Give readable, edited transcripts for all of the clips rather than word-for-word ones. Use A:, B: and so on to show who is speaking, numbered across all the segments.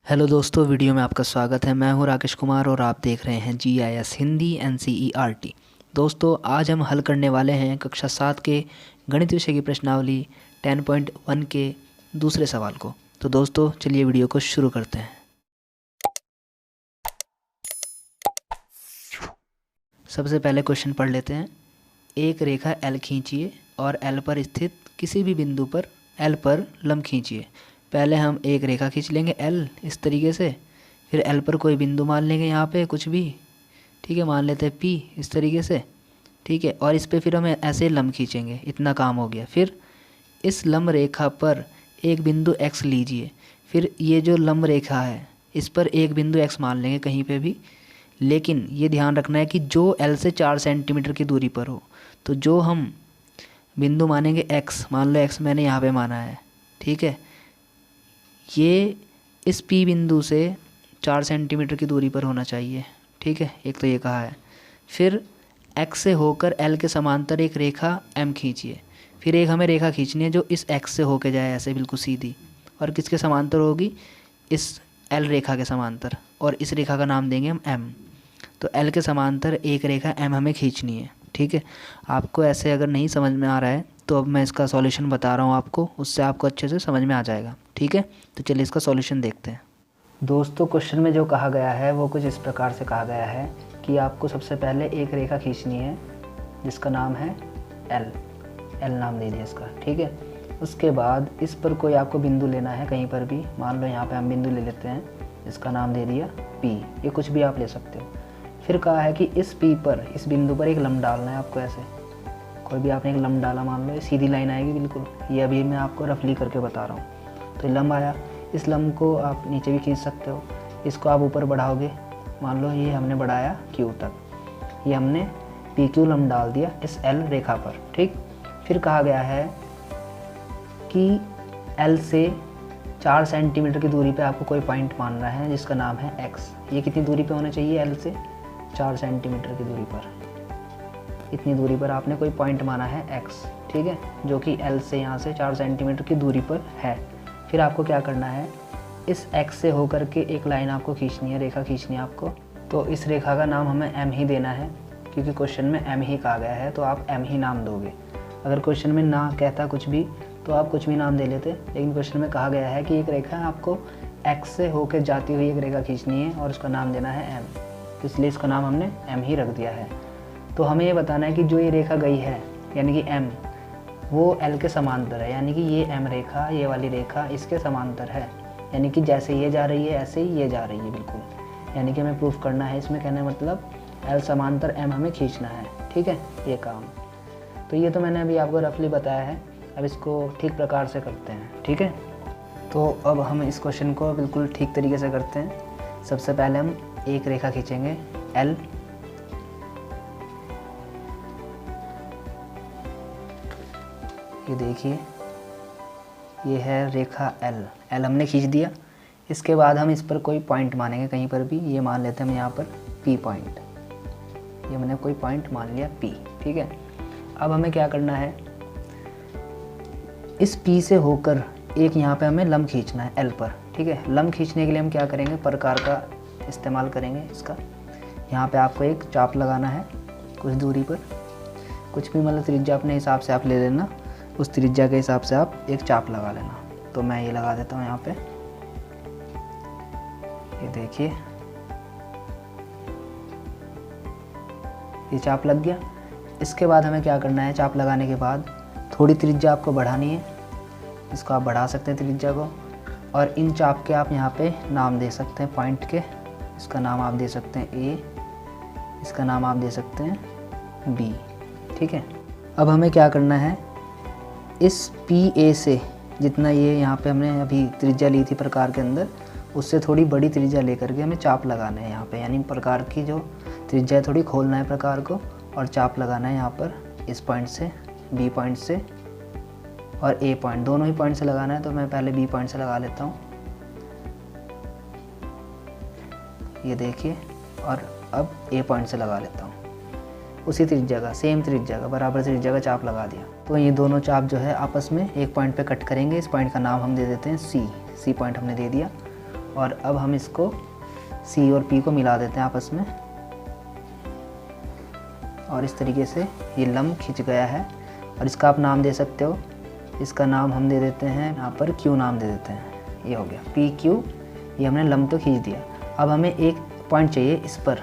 A: Hello दोस्तों, video में आपका स्वागत है। मैं हूं राकेश कुमार और आप देख रहे हैं GIS हिंदी NCERT। दोस्तों, आज हम हल करने वाले हैं कक्षा 7 के गणित विषय की प्रश्नावली 10.1 के दूसरे सवाल को। तो दोस्तों, चलिए वीडियो को शुरू करते हैं। सबसे पहले क्वेश्चन पढ़ लेते हैं। एक रेखा L खींचिए और L पर स्थित किसी भी बिंदु पर L पर लंब खींचिए। पहले हम एक रेखा खींच लेंगे L इस तरीके से, फिर L पर कोई बिंदु मान लेंगे यहाँ पे कुछ भी, ठीक है, मान लेते हैं P इस तरीके से, ठीक है, और इस पे फिर हम ऐसे लंब खींचेंगे। इतना काम हो गया। फिर इस लंब रेखा पर एक बिंदु X लीजिए। फिर ये जो लंब रेखा है इस पर एक बिंदु X मान लेंगे कहीं पे भी, लेकिन ये ध्यान रखना है कि जो L से 4 सेंटीमीटर की दूरी पर हो। तो जो हम बिंदु मानेंगे X, मान लो X मैंने यहाँ पे माना है, ठीक है, ये इस P बिंदु से 4 सेंटीमीटर की दूरी पर होना चाहिए, ठीक है, एक तो ये कहा है। फिर X से होकर L के समांतर एक रेखा M खींचिए। फिर एक हमें रेखा खींचनी है जो इस X से होके जाए ऐसे बिल्कुल सीधी, और किसके समांतर होगी, इस L रेखा के समांतर, और इस रेखा का नाम देंगे हम M। तो L के समांतर एक रेखा M हमें खींचनी है, ठीक है। आपको ऐसे अगर नहीं समझ में आ रहा है तो अब मैं इसका सॉल्यूशन बता रहा हूँ आपको, उससे आपको अच्छे से समझ में आ जाएगा, ठीक है। तो चलिए इसका सॉल्यूशन देखते हैं। दोस्तों, क्वेश्चन में जो कहा गया है वो कुछ इस प्रकार से कहा गया है कि आपको सबसे पहले एक रेखा खींचनी है जिसका नाम है L नाम दे दिया इसका, ठीक है। उसके बाद इस पर कोई आपको बिंदु लेना है कहीं पर भी, मान लो यहाँ पे हम बिंदु ले लेते हैं, इसका नाम दे दिया P, ये कुछ भी आप ले सकते हो। फिर कहा है कि इस P पर, इस बिंदु पर एक लंब डालना है आपको। ऐसे कोई भी आपने एक लंब डाला, मान लो ये सीधी लाइन आएगी बिल्कुल, ये अभी मैं आपको रफली करके बता रहा हूँ। तो लंब आया, इस लंब को आप नीचे भी खींच सकते हो, इसको आप ऊपर बढ़ाओगे, मान लो ये हमने बढ़ाया Q तक, ये हमने PQ लंब डाल दिया इस L रेखा पर, ठीक। फिर कहा गया है कि L से 4 सेंटीमीटर की दूरी पे आपको कोई पॉइंट मानना है जिसका नाम है X। ये कितनी दूरी पे होना चाहिए, L से 4 सेंटीमीटर की दूरी पर, इतनी दूरी पर आपने कोई पॉइंट माना है X, ठीक है, जो कि L से यहाँ से 4 सेंटीमीटर की दूरी पर है। फिर आपको क्या करना है, इस X से होकर के एक लाइन आपको खींचनी है, रेखा खींचनी है आपको। तो इस रेखा का नाम हमें M ही देना है, क्योंकि क्वेश्चन में M ही कहा गया है, तो आप M ही नाम दोगे। अगर क्वेश्चन में ना कहता कुछ भी तो आप कुछ भी नाम दे लेते, लेकिन क्वेश्चन में कहा गया है कि एक रेखा आपको X से होकर जाती हुई एक रेखा खींचनी है और उसका नाम देना है M, तो इसलिए इसका नाम हमने M ही रख दिया है। तो हमें ये बताना है कि जो ये रेखा गई है यानी कि M, वो L के समांतर है, यानी कि ये M रेखा, ये वाली रेखा इसके समांतर है, यानी कि जैसे ये जा रही है ऐसे ही ये जा रही है बिल्कुल, यानी कि हमें प्रूफ करना है इसमें, कहने मतलब L समांतर M हमें खींचना है, ठीक है, ये काम। तो ये तो मैंने अभी आपको रफली बताया है, अब इसको ठीक प्रकार से करते हैं, ठीक है। तो अब हम इस क्वेश्चन को बिल्कुल ठीक तरीके से करते हैं। सबसे पहले हम एक रेखा खींचेंगे L, ये देखिए ये है रेखा L हमने खींच दिया। इसके बाद हम इस पर कोई पॉइंट मानेंगे कहीं पर भी, ये मान लेते हैं हम यहाँ पर P पॉइंट, ये मैंने कोई पॉइंट मान लिया P, ठीक है। अब हमें क्या करना है, इस P से होकर एक यहाँ पे हमें लंब खींचना है L पर, ठीक है। लंब खींचने के लिए हम क्या करेंगे, प्रकार का इस्तेमाल करेंगे इसका। यहाँ पे आपको एक चाप लगाना है कुछ दूरी पर, कुछ भी मतलब त्रिज्या अपने हिसाब से आप ले लेना, उस त्रिज्या के हिसाब से आप एक चाप लगा लेना। तो मैं ये लगा देता हूँ यहाँ पे, ये देखिए ये चाप लग गया। इसके बाद हमें क्या करना है, चाप लगाने के बाद थोड़ी त्रिज्या आपको बढ़ानी है, इसको आप बढ़ा सकते हैं त्रिज्या को, और इन चाप के आप यहाँ पे नाम दे सकते हैं पॉइंट के। इसका नाम आप दे सकते हैं A, इसका नाम आप दे सकते हैं B, ठीक है। अब हमें क्या करना है, इस PA से जितना ये यहाँ पे हमने अभी त्रिज्या ली थी प्रकार के अंदर, उससे थोड़ी बड़ी त्रिज्या लेकर के हमें चाप लगाना है यहाँ पे, यानी प्रकार की जो त्रिज्या है थोड़ी खोलना है प्रकार को, और चाप लगाना है यहाँ पर इस पॉइंट से, B पॉइंट से और A पॉइंट, दोनों ही पॉइंट से लगाना है। तो मैं पहले B पॉइंट से लगा लेता हूँ, ये देखिए, और अब A पॉइंट से लगा लेता हूँ, उसी त्रिज्या का, सेम त्रिज्या का, बराबर त्रिज्या का चाप लगा दिया। तो ये दोनों चाप जो है आपस में एक पॉइंट पे कट करेंगे। इस पॉइंट का नाम हम दे देते हैं C पॉइंट हमने दे दिया। और अब हम इसको सी और पी को मिला देते हैं आपस में, और इस तरीके से ये लम्ब खिंच गया है। और इसका आप नाम दे सकते हो, इसका नाम हम दे देते हैं यहाँ पर क्यू नाम दे देते हैं। ये हो गया पी क्यू, ये हमने लम्ब तो खींच दिया। अब हमें एक पॉइंट चाहिए इस पर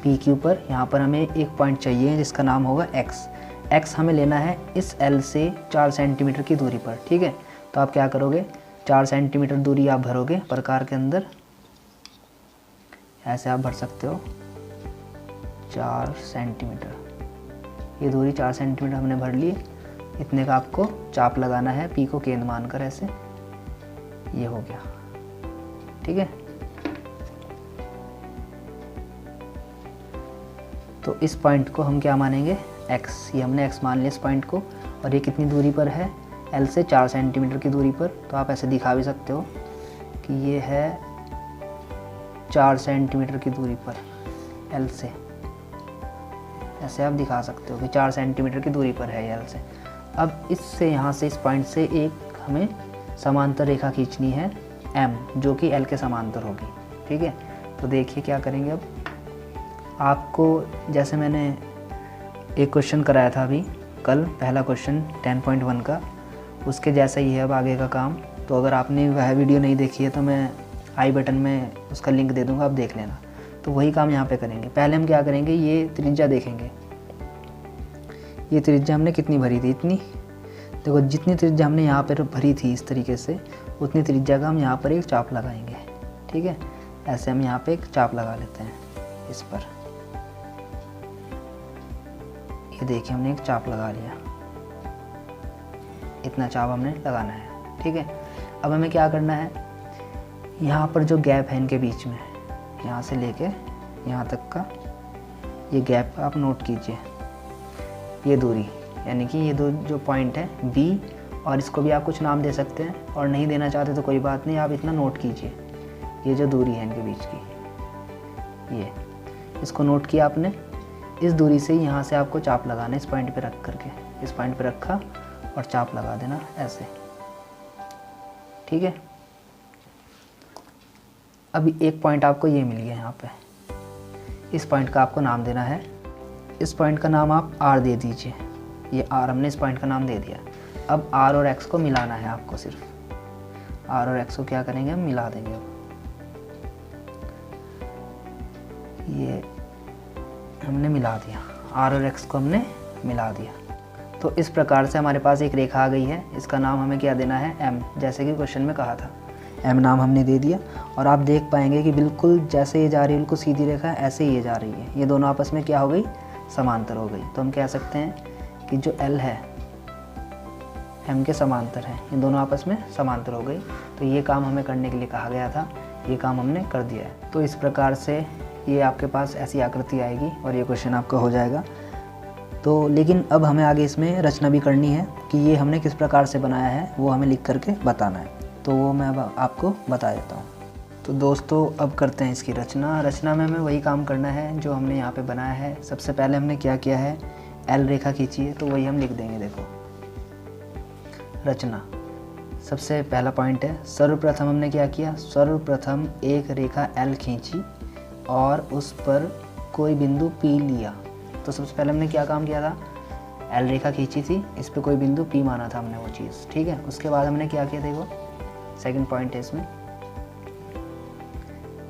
A: पी क्यू पर, यहाँ पर हमें एक पॉइंट चाहिए जिसका नाम होगा एक्स। एक्स हमें लेना है इस एल से 4 सेंटीमीटर की दूरी पर, ठीक है। तो आप क्या करोगे, 4 सेंटीमीटर दूरी आप भरोगे प्रकार के अंदर, ऐसे आप भर सकते हो 4 सेंटीमीटर। ये दूरी 4 सेंटीमीटर हमने भर ली। इतने का आपको चाप लगाना है पी को केंद्र मानकर, ऐसे ये हो गया, ठीक है। तो इस पॉइंट को हम क्या मानेंगे, x। ये हमने x मान लिया इस पॉइंट को। और ये कितनी दूरी पर है, L से 4 सेंटीमीटर की दूरी पर। तो आप ऐसे दिखा भी सकते हो कि ये है 4 सेंटीमीटर की दूरी पर L से, ऐसे आप दिखा सकते हो कि 4 सेंटीमीटर की दूरी पर है L से। अब इससे यहाँ से इस पॉइंट से एक हमें समांतर रेखा खींचनी है M, जो कि L के समांतर होगी, ठीक है। तो देखिए क्या करेंगे। अब आपको जैसे मैंने एक क्वेश्चन कराया था अभी कल, पहला क्वेश्चन 10.1 का, उसके जैसा ही है अब आगे का काम। तो अगर आपने वह वीडियो नहीं देखी है तो मैं आई बटन में उसका लिंक दे दूँगा, आप देख लेना। तो वही काम यहाँ पे करेंगे। पहले हम क्या करेंगे, ये त्रिज्या देखेंगे। ये त्रिज्या हमने कितनी भरी थी, इतनी। देखो जितनी त्रिज्या हमने यहाँ पर भरी थी इस तरीके से, उतनी त्रिज्या का हम यहाँ पर एक चाप लगाएंगे, ठीक है। ऐसे हम यहाँ पे एक चाप लगा लेते हैं इस पर। ये देखिए हमने एक चाप लगा लिया, इतना चाप हमने लगाना है, ठीक है। अब हमें क्या करना है, यहाँ पर जो गैप है इनके बीच में, यहाँ से लेके यहाँ तक का ये गैप आप नोट कीजिए। ये दूरी यानी कि ये दो जो पॉइंट है B, और इसको भी आप कुछ नाम दे सकते हैं, और नहीं देना चाहते तो कोई बात नहीं, आप इतना नोट कीजिए। ये जो दूरी है इनके बीच की, ये इसको नोट किया आपने। इस दूरी से यहाँ से आपको चाप लगाना है, इस पॉइंट पे रख करके, इस पॉइंट पे रखा और चाप लगा देना ऐसे, ठीक है। अभी एक पॉइंट आपको ये मिल गया यहाँ पे, इस पॉइंट का आपको नाम देना है। इस पॉइंट का नाम आप R दे दीजिए। ये R हमने इस पॉइंट का नाम दे दिया। अब R और X को मिलाना है आपको, सिर्फ R और X को क्या करेंगे, हम मिला देंगे। अब ये हमने मिला दिया, R और X को हमने मिला दिया। तो इस प्रकार से हमारे पास एक रेखा आ गई है। इसका नाम हमें क्या देना है, M, जैसे कि क्वेश्चन में कहा था। M नाम हमने दे दिया, और आप देख पाएंगे कि बिल्कुल जैसे ये जा रही है बिल्कुल सीधी रेखा है, ऐसे ही ये जा रही है। ये दोनों आपस में क्या हो गई, समांतर हो गई। तो हम कह सकते हैं कि जो L है M के समांतर है, ये दोनों आपस में समांतर हो गई। तो ये काम हमें करने के लिए कहा गया था, ये काम हमने कर दिया है। तो इस प्रकार से ये आपके पास ऐसी आकृति आएगी और ये क्वेश्चन आपका हो जाएगा। तो लेकिन अब हमें आगे इसमें रचना भी करनी है कि ये हमने किस प्रकार से बनाया है, वो हमें लिख करके बताना है। तो वो मैं अब आपको बता देता हूँ। तो दोस्तों अब करते हैं इसकी रचना। रचना में हमें वही काम करना है जो हमने यहाँ पे बनाया है। सबसे पहले हमने क्या किया है, L रेखा खींची है, तो वही हम लिख देंगे। देखो रचना, सबसे पहला पॉइंट है, सर्वप्रथम हमने क्या किया, सर्वप्रथम एक रेखा L खींची और उस पर कोई बिंदु P लिया। तो सबसे पहले हमने क्या काम किया था, L रेखा खींची थी, इस पर कोई बिंदु P माना था हमने वो चीज़, ठीक है। उसके बाद हमने क्या किया, देखो सेकंड पॉइंट है इसमें,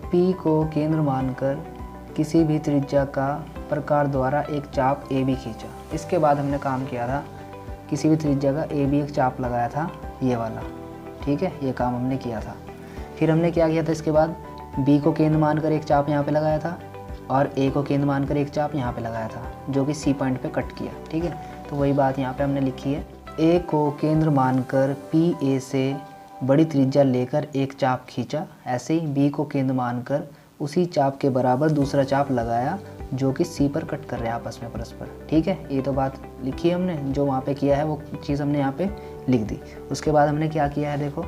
A: P को केंद्र मानकर किसी भी त्रिज्या का प्रकार द्वारा एक चाप AB खींचा। इसके बाद हमने काम किया था, किसी भी त्रिज्या का AB एक चाप लगाया था, ये वाला, ठीक है। ये काम हमने किया था। फिर हमने क्या किया था, इसके बाद B को केंद्र मानकर एक चाप यहाँ पे लगाया था, और A को केंद्र मानकर एक चाप यहाँ पे लगाया था, जो कि C पॉइंट पे कट किया, ठीक है। तो वही बात यहाँ पे हमने लिखी है, A को केंद्र मानकर PA से बड़ी त्रिज्या लेकर एक चाप खींचा। ऐसे ही B को केंद्र मानकर उसी चाप के बराबर दूसरा चाप लगाया, जो कि C पर कट कर रहे हैं आपस में परस्पर, ठीक है। ये तो बात लिखी है हमने, जो वहाँ पे किया है वो चीज़ हमने यहाँ पे लिख दी। उसके बाद हमने क्या किया है, देखो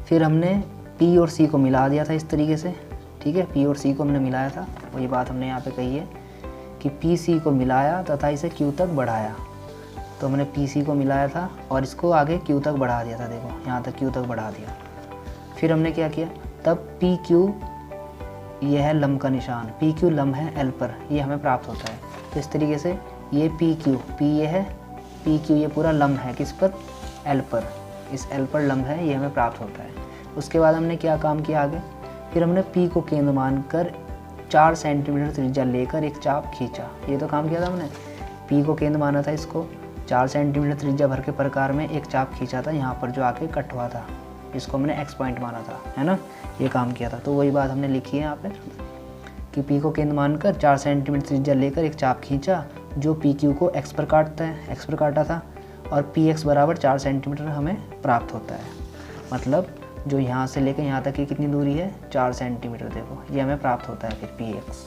A: फिर हमने P और C को मिला दिया था इस तरीके से, ठीक है। P और C को हमने मिलाया था, वही बात हमने यहाँ पे कही है कि PC को मिलाया तथा इसे Q तक बढ़ाया। तो हमने PC को मिलाया था और इसको आगे Q तक बढ़ा दिया था, देखो यहाँ तक Q तक बढ़ा दिया। फिर हमने क्या किया, तब पी क्यू ये है लंब का निशान, पी क्यू लंब है एल पर, ये हमें प्राप्त होता है। तो इस तरीके से ये पी क्यू, पी ये है, पी क्यू ये पूरा लंब है किस पर, एल पर, इस एल पर लंब है, ये हमें प्राप्त होता है। उसके बाद हमने क्या काम किया आगे, फिर हमने पी को केंद्र मानकर 4 सेंटीमीटर त्रिज्या लेकर एक चाप खींचा। ये तो काम किया था हमने, पी को केंद्र माना था, इसको 4 सेंटीमीटर त्रिज्या भर के प्रकार में एक चाप खींचा था यहाँ पर जो आके कट हुआ था, इसको हमने एक्स पॉइंट माना था, है ना, ये काम किया था। तो वही बात हमने लिखी है यहाँ पे कि पी को केंद्र मानकर 4 सेंटीमीटर त्रिज्या लेकर एक चाप खींचा जो पी क्यू को एक्स पर काटता है, एक्स पर काटा था, और पी एक्स बराबर 4 सेंटीमीटर हमें प्राप्त होता है। मतलब जो यहाँ से लेकर यहाँ तक की कितनी दूरी है, 4 सेंटीमीटर, देखो ये हमें प्राप्त होता है फिर पी एक्स।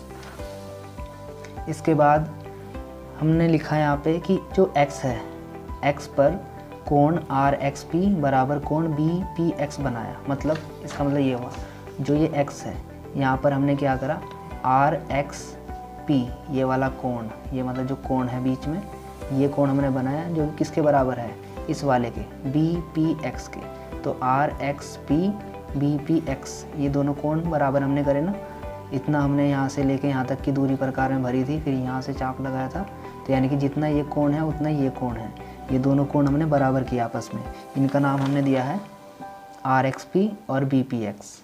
A: इसके बाद हमने लिखा है यहाँ पे कि जो x है, x पर कोण आर एक्स पी बराबर कोण बी पी एक्स बनाया। मतलब इसका मतलब ये हुआ, जो ये x है यहाँ पर हमने क्या करा, आर एक्स पी ये वाला कोण, ये मतलब जो कोण है बीच में, ये कोण हमने बनाया जो किसके बराबर है, इस वाले के, बी पी एक्स के। तो R X P B P X ये दोनों कोण बराबर हमने करे ना, इतना हमने यहाँ से लेके यहाँ तक की दूरी प्रकार में भरी थी, फिर यहाँ से चाप लगाया था। तो यानी कि जितना ये कोण है उतना ये कोण है, ये दोनों कोण हमने बराबर किया आपस में, इनका नाम हमने दिया है आर एक्स पी और बी पी एक्स।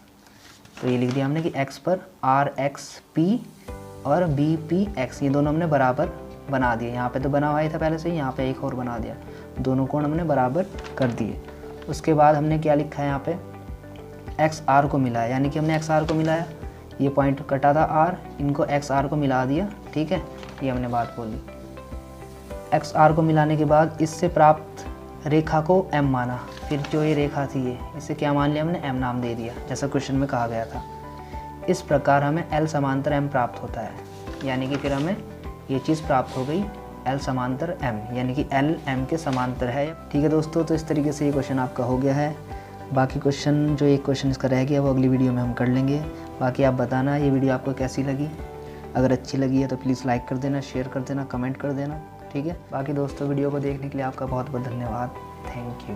A: तो ये लिख दिया हमने कि x पर आर एक्स पी और बी पी एक्स ये दोनों हमने बराबर बना दिए। यहाँ पे तो बना हुआ ही था पहले से ही, यहाँ पे एक और बना दिया, दोनों कोण हमने बराबर कर दिए। उसके बाद हमने क्या लिखा है यहाँ पे, एक्स आर को मिलाया, यानी कि हमने एक्स आर को मिलाया, ये पॉइंट कटा था आर, इनको एक्स आर को मिला दिया, ठीक है, ये हमने बात बोली। एक्स आर को मिलाने के बाद इससे प्राप्त रेखा को m माना, फिर जो ये रेखा थी ये, इसे क्या मान लिया हमने, m नाम दे दिया, जैसा क्वेश्चन में कहा गया था। इस प्रकार हमें L समांतर m प्राप्त होता है, यानी कि फिर हमें ये चीज़ प्राप्त हो गई L समांतर m, यानी कि L m के समांतर है। ठीक है दोस्तों, तो इस तरीके से ये क्वेश्चन आपका हो गया है। बाकी क्वेश्चन जो एक क्वेश्चन इसका रह गया वो अगली वीडियो में हम कर लेंगे। बाकी आप बताना ये वीडियो आपको कैसी लगी, अगर अच्छी लगी है तो प्लीज़ लाइक कर देना, शेयर कर देना, कमेंट कर देना, ठीक है। बाकी दोस्तों वीडियो को देखने के लिए आपका बहुत बहुत धन्यवाद, थैंक यू।